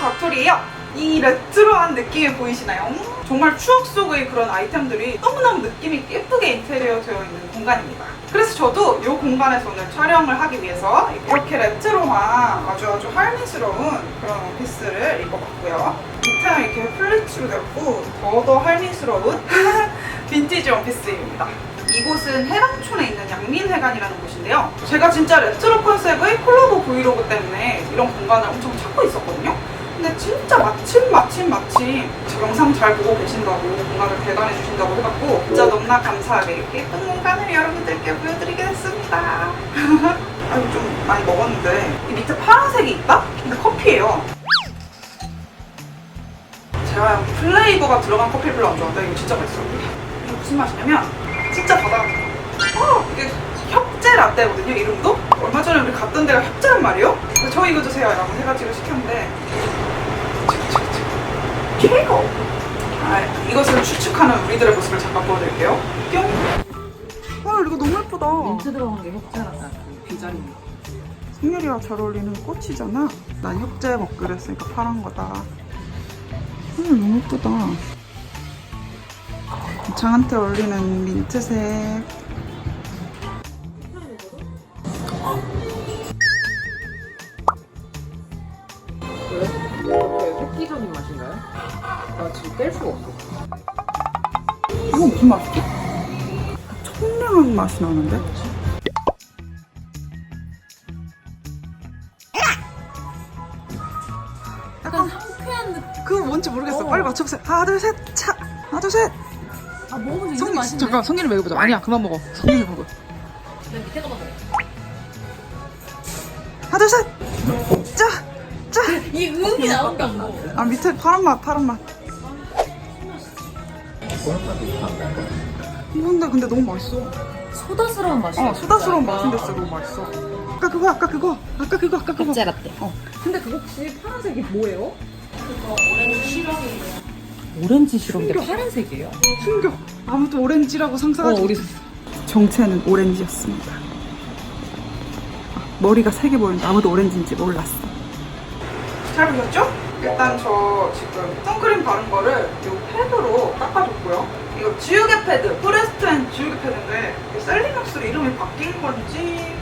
가토리예요. 이 레트로한 느낌이 보이시나요? 정말 추억 속의 그런 아이템들이 너무너무 느낌이 예쁘게 인테리어 되어 있는 공간입니다. 그래서 저도 이 공간에서 오늘 촬영을 하기 위해서 이렇게 레트로한 아주 할미스러운 그런 원피스를 입어봤고요. 밑에는 이렇게 플리츠로 되었고 더더 할미스러운 빈티지 원피스입니다. 이곳은 해방촌에 있는 양민회관이라는 곳인데요. 제가 진짜 레트로 컨셉의 콜라보 브이로그 때문에 이런 공간을 엄청 찾고 있었거든요. 근데 진짜 마침 제 영상 잘 보고 계신다고 공간을 대관해 주신다고 해갖고 진짜 너무나 감사하게 이렇게 예쁜 공간을 여러분들께 보여드리게 됐습니다. 아니 좀 많이 먹었는데 이 밑에 파란색이 있다? 근데 커피예요. 제가 플레이버가 들어간 커피를 별로 안 좋아하는데 이거 진짜 맛있어요. 이게 무슨 맛이냐면 진짜 바다 이게 협재 라떼거든요, 이름도. 얼마 전에 우리 갔던 데가 협재란 말이에요. 그래서 저 이거 주세요 라고 해가지고 시켰는데 최고! 이것을 추측하는 우리들의 모습을 잠깐 보여드릴게요. 뿅! 와, 이거 너무 예쁘다. 민트 들어간 게 협재 라떼 비자리입니다. 승열이와 잘 어울리는 꽃이잖아. 난 협재 먹기로 했으니까 파란 거다. 너무 예쁘다. 장한테 어울리는 민트색. 이렇게 획기적인 맛인가요? 나 지금 깰 수가 없어. 이거 무슨 맛이지? 청량한 맛이 나는데? 약간 상쾌한 느낌. 그거 뭔지 모르겠어. 빨리 맞춰보세요. 하나, 둘, 셋, 차! 하나, 둘, 셋! 아, 먹으면 이런 맛인데? 잠깐, 성기를 먹여보자. 아니야, 그만 먹어. 성기를 먹어. 내 밑에 거만 먹어. 하나, 둘, 셋! 짜! 짜! 이 음이 나온다고. 아, 밑에 파란 맛. 근데 너무 맛있어. 소다스러운 맛이야. 소다스러운 맛인데 진짜 너무 맛있어. 아까 그거. 협재 라떼. 근데 그거 혹시 파란색이 뭐예요? 오렌지 시럽인데 파란색이에요? 충격. 아무튼 오렌지라고 상상하지 우리 정체는 오렌지였습니다. 머리가 3개 보이는데 아무도 오렌지인지 몰랐어. 잘 보셨죠? 일단 저 지금 선크림 바른 거를 이 패드로 닦아줬고요. 이거 지우개 패드, 포레스트 앤 지우개 패드인데 셀리맥스로 이름이 바뀐 건지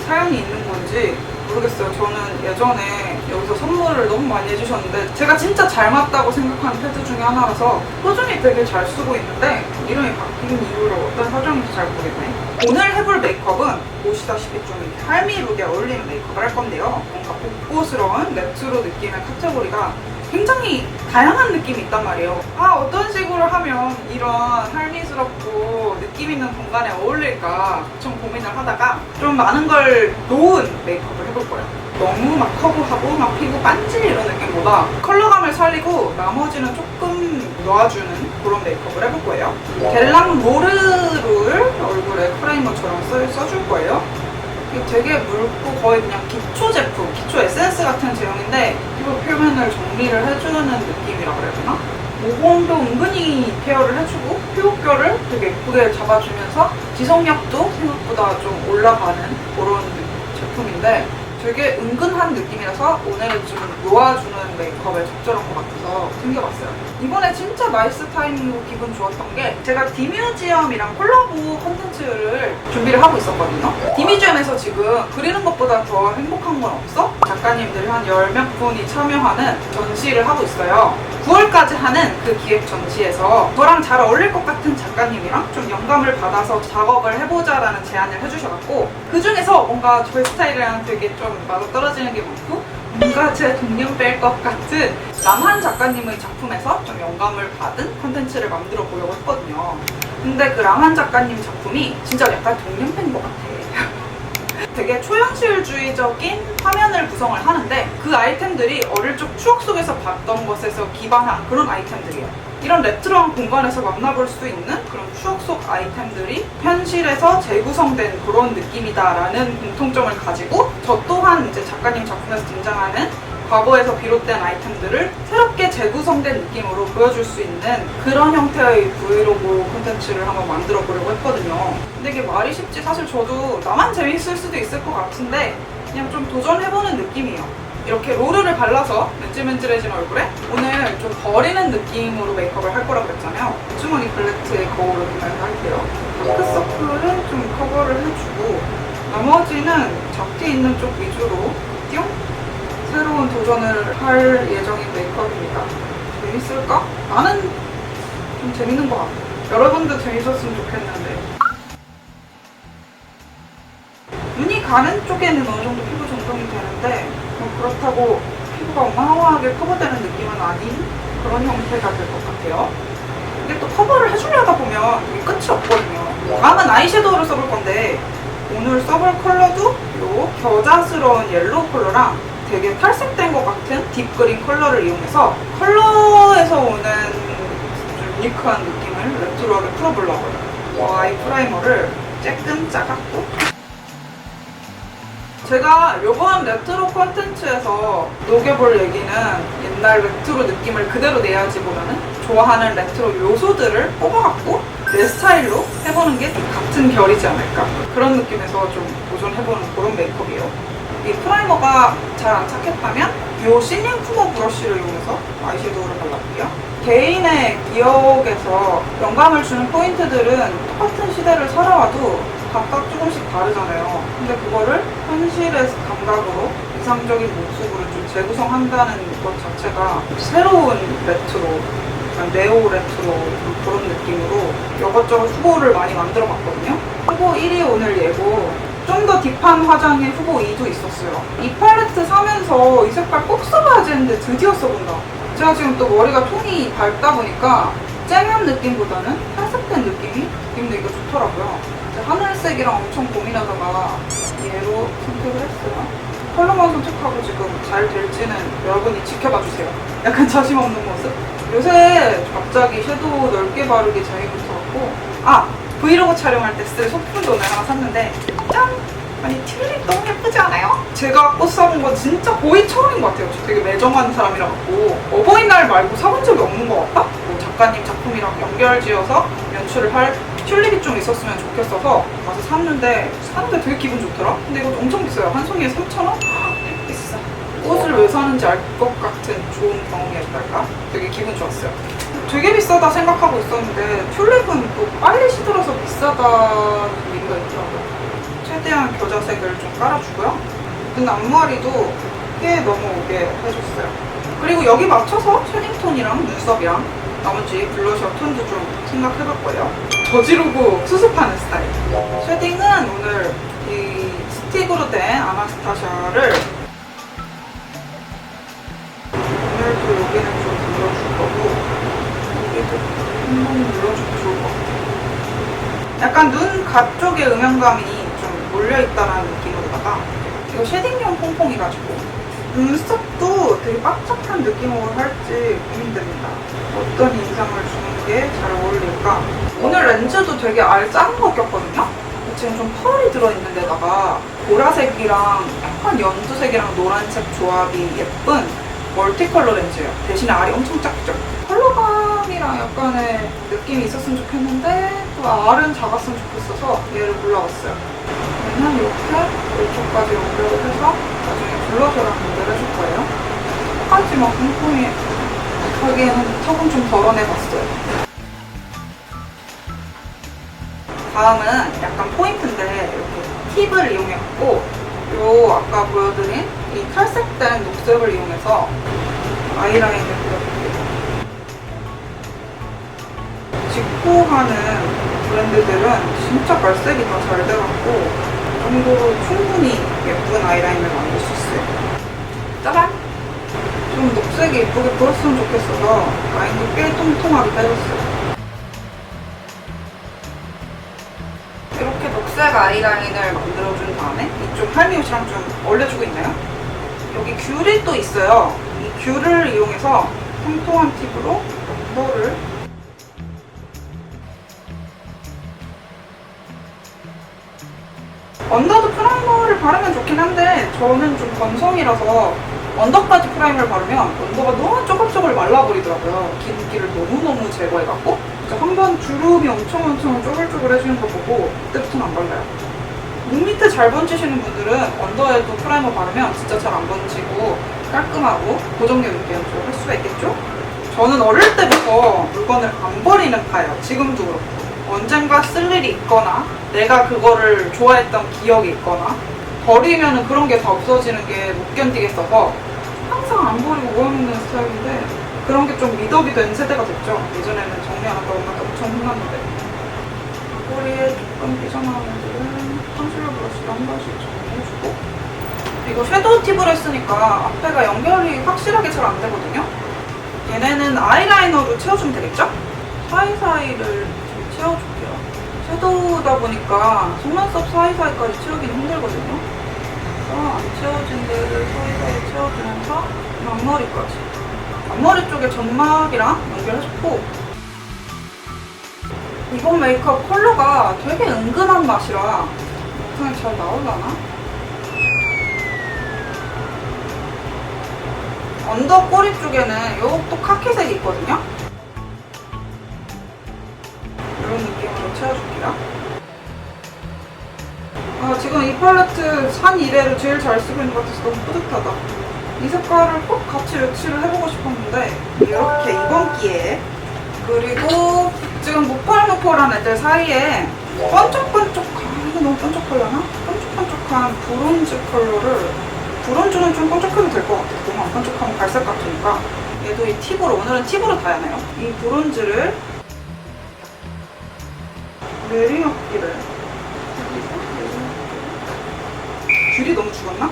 사연이 있는 건지 모르겠어요. 저는 예전에 여기서 선물을 너무 많이 해주셨는데 제가 진짜 잘 맞다고 생각하는 패드 중에 하나라서 꾸준히 되게 잘 쓰고 있는데 이름이 바뀐 이유로 어떤 사정인지 잘 모르겠네. 오늘 해볼 메이크업은 보시다시피 좀 이렇게 할미룩에 어울리는 메이크업을 할 건데요. 뭔가 복고스러운 레트로 느낌의 카테고리가 굉장히 다양한 느낌이 있단 말이에요. 어떤 식으로 하면 이런 할미스럽고 느낌 있는 공간에 어울릴까 좀 고민을 하다가 좀 많은 걸 놓은 메이크업을 해볼 거예요. 너무 막 커브하고 막 피부 반질 이런 느낌보다 컬러감을 살리고 나머지는 조금 놓아주는 그런 메이크업을 해볼 거예요. 겔랑 로르를 얼굴에 프라이머처럼 써줄 거예요. 이거 되게 묽고 거의 그냥 기초 제품, 기초 에센스 같은 제형인데 피부 표면을 정리를 해주는 느낌이라 그래야 되나? 모공도 은근히 케어를 해주고 피부결을 되게 예쁘게 잡아주면서 지속력도 생각보다 좀 올라가는 그런 제품인데 되게 은근한 느낌이라서 오늘 좀 놓아주는 메이크업에 적절한 것 같아서 챙겨봤어요. 이번에 진짜 나이스 타이밍으로 기분 좋았던 게 제가 디뮤지엄이랑 콜라보 컨텐츠를 준비를 하고 있었거든요. 디뮤지엄에서 지금 그리는 것보다 더 행복한 건 없어? 작가님들이 한 10몇 분이 참여하는 전시를 하고 있어요. 9월까지 하는 그 기획 전시에서 저랑 잘 어울릴 것 같은 작가님이랑 좀 영감을 받아서 작업을 해보자라는 제안을 해주셔갖고 그 중에서 뭔가 저의 스타일이랑 되게 좀 맞아떨어지는 게 많고 뭔가 제 동년배일 것 같은 남한 작가님의 작품에서 좀 영감을 받은 콘텐츠를 만들어 보려고 했거든요. 근데 그 남한 작가님 작품이 진짜 약간 동년배인 것 같아. 되게 초현실주의적인 화면을 구성을 하는데 그 아이템들이 어릴 적 추억 속에서 봤던 것에서 기반한 그런 아이템들이에요. 이런 레트로한 공간에서 만나볼 수 있는 그런 추억 속 아이템들이 현실에서 재구성된 그런 느낌이다라는 공통점을 가지고 저 또한 이제 작가님 작품에서 등장하는 과거에서 비롯된 아이템들을 새롭게 재구성된 느낌으로 보여줄 수 있는 그런 형태의 브이로그 콘텐츠를 한번 만들어 보려고 했거든요. 근데 이게 말이 쉽지 사실 저도 나만 재밌을 수도 있을 것 같은데 그냥 좀 도전해보는 느낌이에요. 이렇게 로르를 발라서 맨질맨질해진 얼굴에 오늘 좀 버리는 느낌으로 메이크업을 할 거라고 했잖아요. 주머니 팔레트의 거울을 할게요. 다크서클은 좀 커버를 해주고 나머지는 잡티 있는 쪽 위주로 띵! 새로운 도전을 할 예정인 메이크업입니다. 재밌을까? 나는 좀 재밌는 것 같아. 여러분도 재밌었으면 좋겠는데. 눈이 가는 쪽에는 어느 정도 피부 정돈이 되는데 그렇다고 피부가 어마어마하게 커버되는 느낌은 아닌 그런 형태가 될 것 같아요. 이게 또 커버를 해주려다 보면 이게 끝이 없거든요. 다음은 아이섀도우를 써볼 건데 오늘 써볼 컬러도 이 겨자스러운 옐로우 컬러랑 되게 탈색된 것 같은 딥그린 컬러를 이용해서 컬러에서 오는 좀 유니크한 느낌을 레트로하게 풀어보려고요. 아이 프라이머를 조금 짜갖고 제가 이번 레트로 콘텐츠에서 녹여볼 얘기는 옛날 레트로 느낌을 그대로 내야지 보면은 좋아하는 레트로 요소들을 뽑아갖고 내 스타일로 해보는 게 같은 결이지 않을까 그런 느낌에서 좀 도전해보는 그런 메이크업이에요. 이 프라이머가 잘 안 착했다면 이 시닝 쿠버 브러쉬를 이용해서 아이섀도우를 발라볼게요. 개인의 기억에서 영감을 주는 포인트들은 똑같은 시대를 살아와도 각각 조금씩 다르잖아요. 근데 그거를 현실의 감각으로 이상적인 모습으로 좀 재구성한다는 것 자체가 새로운 레트로, 네오 레트로 그런 느낌으로 이것저것 후보를 많이 만들어 봤거든요. 후보 1위 오늘 예고, 좀 더 딥한 화장의 후보 2도 있었어요. 이 팔레트 사면서 이 색깔 꼭 써봐야지 했는데 드디어 써본다. 제가 지금 또 머리가 톤이 밝다 보니까 쨍한 느낌보다는 탈색된 느낌도 이거 좋더라고요. 하늘색이랑 엄청 고민하다가 얘로 선택을 했어요. 컬러만 선택하고 지금 잘 될지는 여러분이 지켜봐 주세요. 약간 자신 없는 모습? 요새 갑자기 섀도우 넓게 바르기 재미붙어갖고 브이로그 촬영할 때 쓸 소품도 오늘 하나 샀는데 짠! 아니 튤립 너무 예쁘지 않아요? 제가 꽃 사본 건 진짜 거의 처음인 것 같아요. 저 되게 매정한 사람이라 갖고 어버이날 말고 사본 적이 없는 것 같다? 뭐 작가님 작품이랑 연결지어서 연출을 할 튤립이 좀 있었으면 좋겠어서 가서 샀는데 되게 기분 좋더라? 근데 이거 엄청 비싸요. 한 송이에 3,000원? 되게 비싸. 꽃을 왜 사는지 알 것 같은 좋은 경험이었달까? 되게 기분 좋았어요. 되게 비싸다 생각하고 있었는데 튤립은 또 빨리 시들어서 비싸다는 얘기가 있더라고요. 최대한 겨자색을 좀 깔아주고요. 눈 앞머리도 꽤 넘어오게 해줬어요. 그리고 여기 맞춰서 쉐딩톤이랑 눈썹이랑 나머지 블러셔 톤도 좀 생각해볼 거예요. 저지르고 수습하는 스타일. 쉐딩은 오늘 이 스틱으로 된 아나스타샤를 오늘도 여기는 좀 눌러줄 거고 여기도 한번 눌러주면 좋을 것 같아요. 약간 눈 가 쪽에 음영감이 좀 몰려있다라는 느낌으로다가 이거 쉐딩용 퐁퐁이가지고 눈썹도 되게 빡짝한 느낌으로 할지 고민됩니다. 어떤 인상을 주는 게 잘 어울릴까? 오늘 렌즈도 되게 알짜은 거 꼈거든요? 지금 좀 펄이 들어있는 데다가 보라색이랑 약간 연두색이랑 노란색 조합이 예쁜 멀티컬러 렌즈예요. 대신에 알이 엄청 작죠? 컬러감이랑 약간의 느낌이 있었으면 좋겠는데 또 알은 작았으면 좋겠어서 얘를 골라봤어요. 얘는 이렇게 이쪽까지 연결을 해서 나중에 블러셔랑 연결을 해줄 거예요. 끝까지 막 꼼꼼히 하기에는 턱은 좀 덜어내봤어요. 다음은 약간 포인트인데 이렇게 팁을 이용해갖고 요 아까 보여드린 이 탈색된 녹색을 이용해서 아이라인을 그려볼게요. 직구하는 브랜드들은 진짜 발색이 다 잘 돼갖고 이 정도로 충분히 예쁜 아이라인을 만들 수 있어요. 짜잔! 좀 녹색이 예쁘게 보였으면 좋겠어서 라인도 꽤 통통하게 빼줬어요. 이렇게 녹색 아이라인을 만들어준 다음에 이쪽 할미옷이랑 좀 올려주고 있나요? 여기 귤이 또 있어요. 이 귤을 이용해서 통통한 팁으로 언더를 언더도 프라이머를 바르면 좋긴 한데 저는 좀 건성이라서 언더까지 프라이머를 바르면 언더가 너무 쪼글쪼글 말라버리더라고요. 기름기를 너무너무 제거해갖고 한번 주름이 엄청 쪼글쪼글 해주는 거 보고 그때부터는 안 발라요. 목 밑에 잘 번지시는 분들은 언더에도 프라이머 바르면 진짜 잘 안 번지고 깔끔하고 고정력 있게 연출할 수가 있겠죠? 저는 어릴 때부터 물건을 안 버리는 파예요. 지금도 그렇고. 언젠가 쓸 일이 있거나 내가 그거를 좋아했던 기억이 있거나 버리면 그런 게 다 없어지는 게 못 견디겠어서 항상 안 버리고 모아놓는 스타일인데 그런 게 좀 미덕이 된 세대가 됐죠. 예전에는 정리 안 한다고 엄마한테 엄청 혼났는데 머리에 조금 삐져나오는 애들은 컨실러 브러쉬로 한 번씩 정리해주고 이거 섀도우 팁을 했으니까 앞에가 연결이 확실하게 잘 안 되거든요. 얘네는 아이라이너로 채워주면 되겠죠? 사이사이를 좀 채워줄게요. 섀도우다 보니까 속눈썹 사이사이까지 채우기는 힘들거든요. 그래서 안 채워진 데를 사이사이 채워주면서 앞머리까지. 앞머리 쪽에 점막이랑 연결해줬고 이번 메이크업 컬러가 되게 은근한 맛이라 영상에 잘 나올라나? 언더 꼬리 쪽에는 요것도 카키색이 있거든요? 이런 느낌으로 채워줄게요. 지금 이 팔레트 산 이래로 제일 잘 쓰고 있는 것 같아서 너무 뿌듯하다. 이 색깔을 꼭 같이 매치를 해보고 싶었는데 이렇게 이번 기회에 그리고 지금 모펄모펄한 애들 사이에 번쩍번쩍한 이거 너무 번쩍하려나? 번쩍번쩍한 브론즈 컬러를 브론즈는 좀 번쩍해도 될 것 같아요. 너무 안 번쩍하면 갈색 같으니까 얘도 이 팁으로 오늘은 팁으로 다 하네요. 이 브론즈를 내리막기를 귤이 너무 죽었나?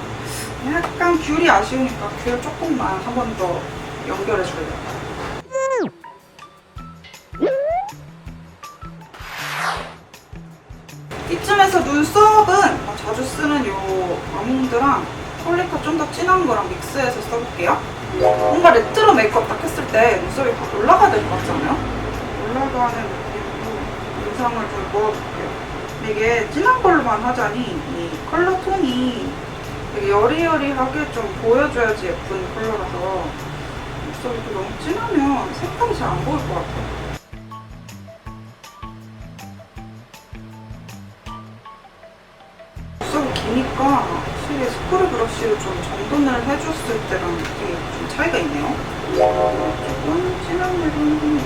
약간 귤이 아쉬우니까 귤 조금만 한 번 더 연결해줄래요. 이쯤에서 눈썹은 자주 쓰는 요 아몬드랑 폴리카 좀 더 진한 거랑 믹스해서 써볼게요. 뭔가 레트로 메이크업 딱 했을 때 눈썹이 확 올라가야 될 것 같지 않아요? 올라가는 느낌으로 인상을 좀 넣어볼게요. 이게 진한 걸로만 하자니 이 컬러 톤이 되게 여리여리하게 좀 보여줘야지 예쁜 컬러라서 눈썹이 또 너무 진하면 색감이 잘 안 보일 것 같아요. 눈썹이 기니까 확실히 스크류 브러쉬로 좀 정돈을 해줬을 때랑 느낌이 좀 차이가 있네요. 조금 진한 부분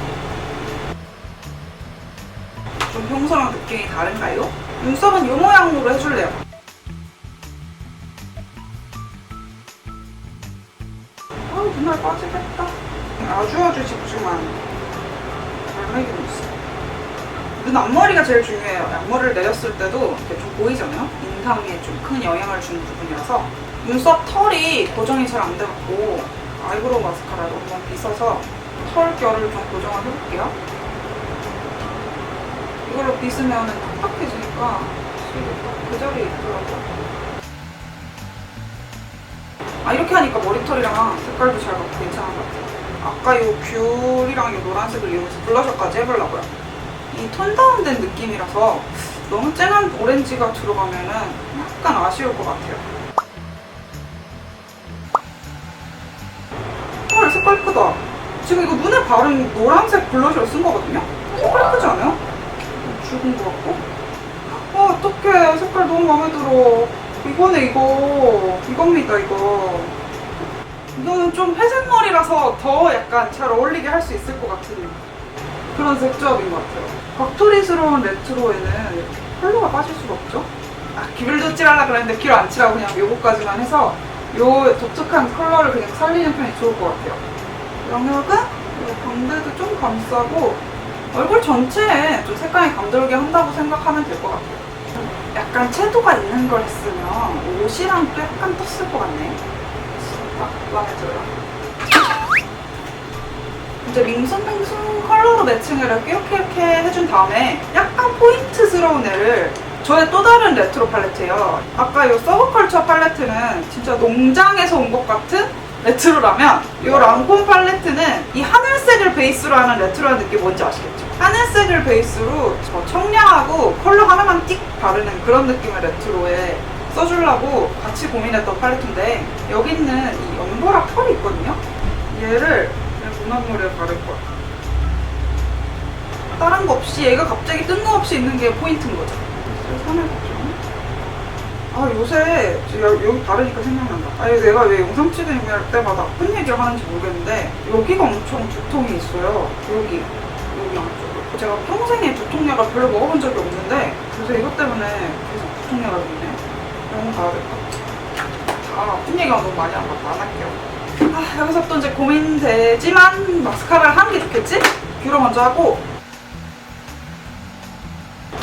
좀 평소랑 느낌이 다른가요? 눈썹은 이 모양으로 해줄래요. 눈알 빠지겠다. 아주 집중한 달매기 눈썹. 눈 앞머리가 제일 중요해요. 앞머리를 내렸을 때도 이렇게 좀 보이잖아요? 인상에 좀 큰 영향을 주는 부분이라서 눈썹 털이 고정이 잘 안 돼갖고 아이브로우 마스카라로 한번 빗어서 털결을 좀 고정을 해볼게요. 이걸로 빗으면 탁탁해지니까 그 자리에 있더라고요. 이렇게 하니까 머리털이랑 색깔도 잘 맞고 괜찮은 것 같아요. 아까 이 귤이랑 이 노란색을 이용해서 블러셔까지 해보려고요. 이 톤 다운된 느낌이라서 너무 쨍한 오렌지가 들어가면은 약간 아쉬울 것 같아요. 헐, 색깔 예쁘다. 지금 이거 눈에 바른 노란색 블러셔를 쓴 거거든요? 색깔 예쁘지 않아요? 죽은 것 같고. 어떡해. 색깔 너무 마음에 들어. 이거네, 이거. 이겁니다, 이거. 이거는 좀 회색 머리라서 더 약간 잘 어울리게 할 수 있을 것 같은 그런 색조합인 것 같아요. 곽토리스러운 레트로에는 컬러가 빠질 수가 없죠? 귤도 칠하려고 그랬는데 귤 안 칠하고 그냥 요거까지만 해서 요 독특한 컬러를 그냥 살리는 편이 좋을 것 같아요. 영역은 광대도 좀 감싸고 얼굴 전체에 좀 색감이 감돌게 한다고 생각하면 될 것 같아요. 약간 채도가 있는 걸 했으면 옷이랑 또 약간 떴을 것 같네. 딱 마음에 들어요. 이제 밍숭맹숭 컬러로 매칭을 이렇게 해준 다음에 약간 포인트스러운 애를 저의 또 다른 레트로 팔레트예요. 아까 이 서브컬처 팔레트는 진짜 농장에서 온 것 같은 레트로라면 이 랑콤 팔레트는 이 하늘색을 베이스로 하는 레트로한 느낌 뭔지 아시겠죠? 하늘색을 베이스로 저 청량하고 컬러 하나만 띡 바르는 그런 느낌의 레트로에 써주려고 같이 고민했던 팔레트인데 여기 있는 이 연보라 펄이 있거든요? 얘를 눈 앞머리에 바를 거야. 다른 거 없이 얘가 갑자기 뜬금없이 있는 게 포인트인 거죠. 그래서 3을 좀 아 요새 여기 바르니까 생각난다. 아니 내가 왜 영상 찍을 때마다 무슨 얘기를 하는지 모르겠는데 여기가 엄청 두통이 있어요. 여기 안쪽으로. 제가 평생에 두통약을 별로 먹어본 적이 없는데 요새 이것 때문에 계속 두통약을 먹네. 병원 가야 될까? 아픈 얘기가 너무 많이 안 할게요. 아 여기서 또 이제 고민되지만 마스카라를 하는 게 좋겠지? 뷰러 먼저 하고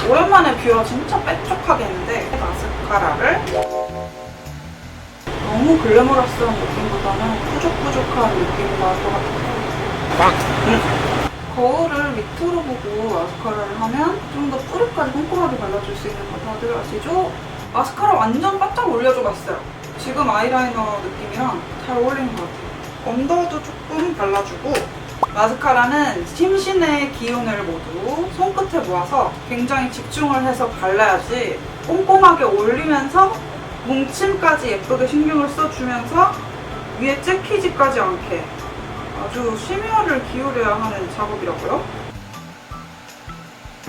오랜만에 뷰러 진짜 빼쪽하게 했는데 마스카라를 너무 글래머러스한 느낌보다는 푸죽푸죽한 느낌이 나올 것 같아요. 거울을 밑으로 보고 마스카라를 하면 좀 더 뿌리까지 꼼꼼하게 발라줄 수 있는 거 다들 아시죠? 마스카라 완전 바짝 올려줘가 있어요. 지금 아이라이너 느낌이랑 잘 어울리는 것 같아요. 언더도 조금 발라주고 마스카라는 심신의 기운을 모두 손끝에 모아서 굉장히 집중을 해서 발라야지 꼼꼼하게 올리면서 뭉침까지 예쁘게 신경을 써주면서 위에 째키지까지 않게 아주 심혈을 기울여야 하는 작업이라고요.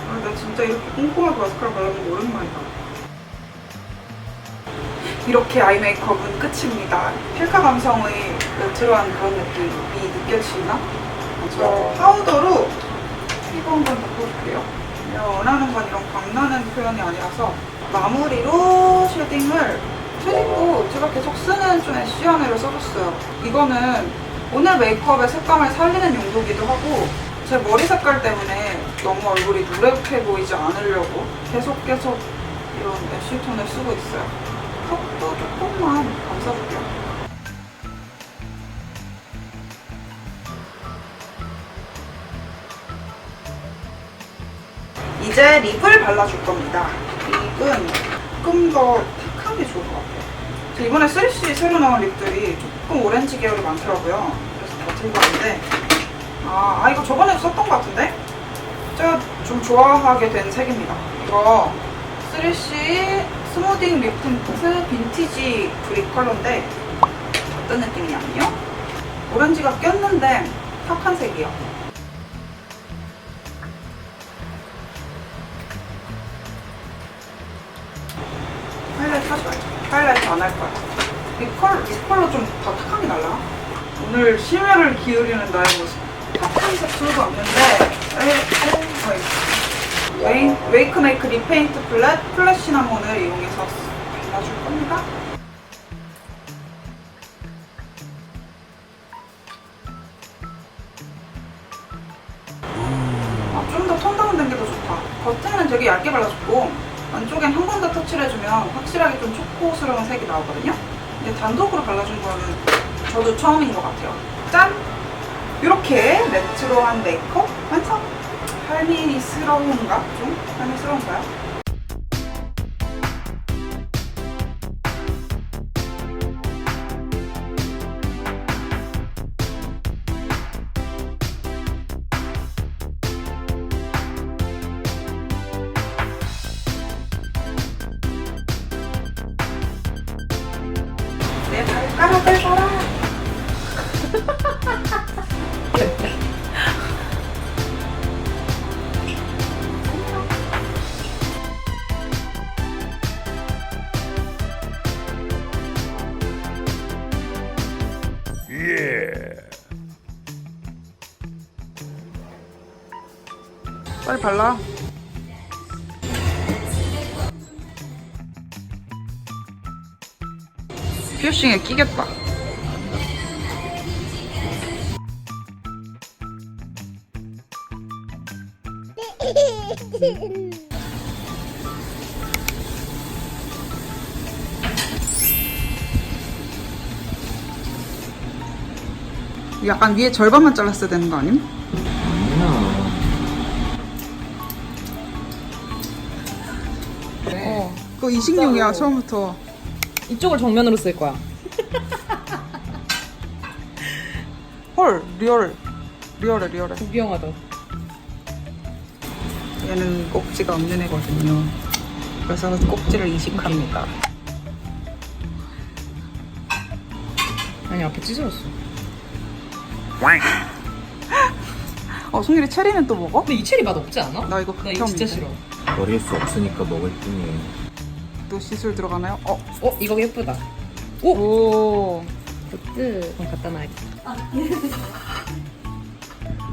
아, 나 진짜 이렇게 꼼꼼하게 마스카라 발라본 거 오랜만이다. 이렇게 아이 메이크업은 끝입니다. 필카 감성의 들어간 그런 느낌이 느껴지나? 저 파우더로 이거 한번 덮어줄게요. 원하는 건 이런 광나는 표현이 아니라서 마무리로 쉐딩도 제가 계속 쓰는 좀 애쉬하네를 써줬어요. 이거는 오늘 메이크업의 색감을 살리는 용도기도 하고 제 머리 색깔 때문에 너무 얼굴이 누렇게 보이지 않으려고 계속 이런 애쉬 톤을 쓰고 있어요. 턱도 조금만 감싸줄게요. 이제 립을 발라줄 겁니다. 립은 조금 더 탁한 게 좋을 것 같아요. 저 이번에 셀시 새로 나온 립들이 조금 오렌지 계열이 많더라고요. 그래서 다 들고 왔는데 이거 저번에도 썼던 것 같은데? 제가 좀 좋아하게 된 색입니다. 이거 셀시 스무딩 립 틴트 빈티지 브릭 컬러인데 어떤 느낌이냐면요. 오렌지가 꼈는데 탁한 색이요. 하이라이트 하지 말자. 하이라이트 안 할 거야. 립 컬러 좀 더 탁한 게 날라. 오늘 심혈을 기울이는 나의 모습. 탁한 색 들고 왔는데 웨이크메이크 립페인트 플랫 시나몬을 이용해서 발라줄 겁니다. 좀 더 톤 다운된 게 더 좋다. 겉에는 되게 얇게 발라줬고 안쪽엔 한 번 더 터치를 해주면 확실하게 좀 초코스러운 색이 나오거든요. 근데 단독으로 발라준 거는 저도 처음인 것 같아요. 짠! 이렇게 내추럴한 메이크업 완성! 할미스러운가? 좀? 할미스러운가요? 내 발가락을 봐라! 빨리 발라. 피어싱에 끼겠다. 약간 위에 절반만 잘랐어야 되는 거 아님? 그거 이식용이야 처음부터. 이쪽을 정면으로 쓸 거야. 헐 리얼해. 구비형하다. 얘는 꼭지가 없는 애거든요. 그래서 꼭지를 이식합니다. 아니 앞에 찢어졌어. 송일이 체리는 또 먹어? 근데 이 체리 맛 없지 않아? 나 이거 나 이거 진짜 싫어. 버릴 수 없으니까 먹을 뿐이에요. 여기도 시술 들어가나요? 이거 예쁘다. 오. 굿즈. 그럼 갖다 놔야겠다.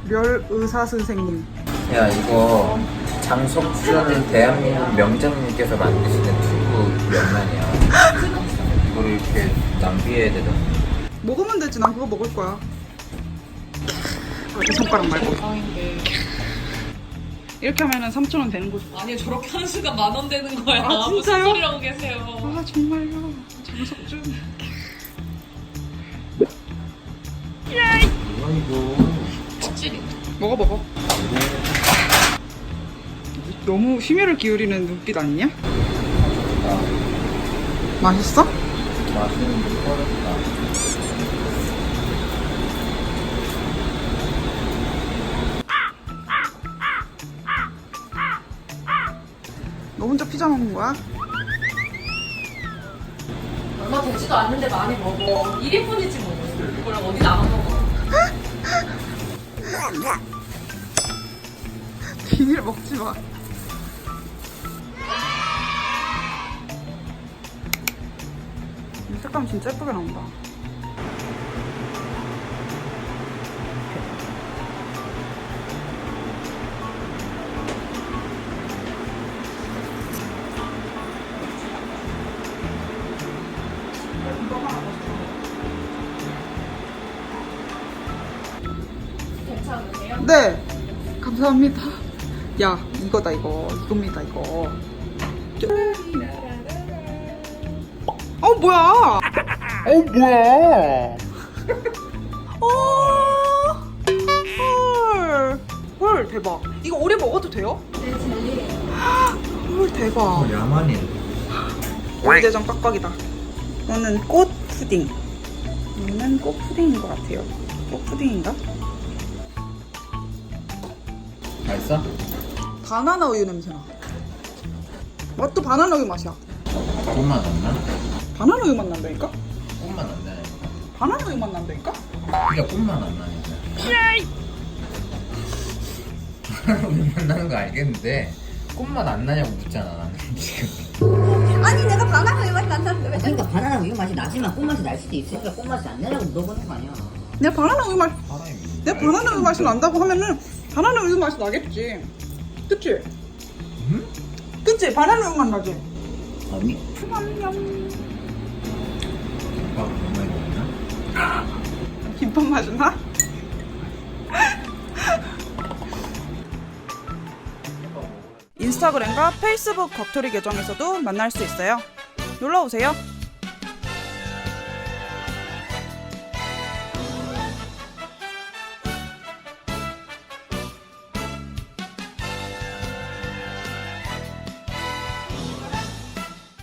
멸 의사 선생님. 야, 이거 장석준 대한민국 명장님께서 만드시는 튜브 명란이야. 이거를 이렇게 낭비해야 되나? 먹으면 되지. 난 그거 먹을 거야. 이 손가락 말고. 이렇게 하면은 3,000원 되는 거죠. 아니 저렇게 하는 순간 10,000원 되는 거야. 아, 진짜요? 무슨 소리를 하고 계세요? 아 정말요. 장석준. 이거 찌릿. 먹어. 너무 심혈을 기울이는 눈빛 아니냐? 맛있어? 맛있는 게 뻔했다. 너 혼자 피자 먹는 거야? 얼마 되지도 않는데 많이 먹어. 1인분이지 뭐. 이걸 어디 나만 먹어. 비닐 먹지 마. 이 색감 진짜 예쁘게 나온다. 괜찮으세요? 네, 감사합니다. 야, 이거다 이거. 이겁니다 이거. 뭐야? 헐 대박. 이거 오래 먹어도 돼요? 네, 젤리. 헐 대박. 야만인. 오리대전 빡빡이다. 이거는 꽃 푸딩. 이거는 꽃 푸딩인 것 같아요. 꽃 푸딩인가? 맛있어? 바나나 우유 냄새나. 맛도 바나나 우유 맛이야. 꽃맛 안 나? 바나나 우유 맛 난다니까? 꽃맛 안 나니까. 바나나 우유 맛 난다니까? 그러니까 꽃맛 안 나니까. 꽃맛 나는 거 알겠는데 꽃맛 안 나냐고 묻잖아 나는 지금. 아니 내가 바나나 우유 맛이 난다는데 왜? 그러니까 바나나 우유 맛이 나지만 꽃맛이 날 수도 있으니까 꽃맛이 안 나냐고 물어보는 거 아니야. 내가 바나나 우유 맛, 사람이. 내가 바나나 우유 맛이 난다고 하면은 바나나 우유 맛이 나겠지. 그치? 응? 그치? 바나나 우유 맛 나지? 아니? 오빠 너무 많이 먹나? 김밥 맛이 나? 인스타그램과 페이스북 겉토리 계정에서도 만날 수 있어요. 놀러오세요.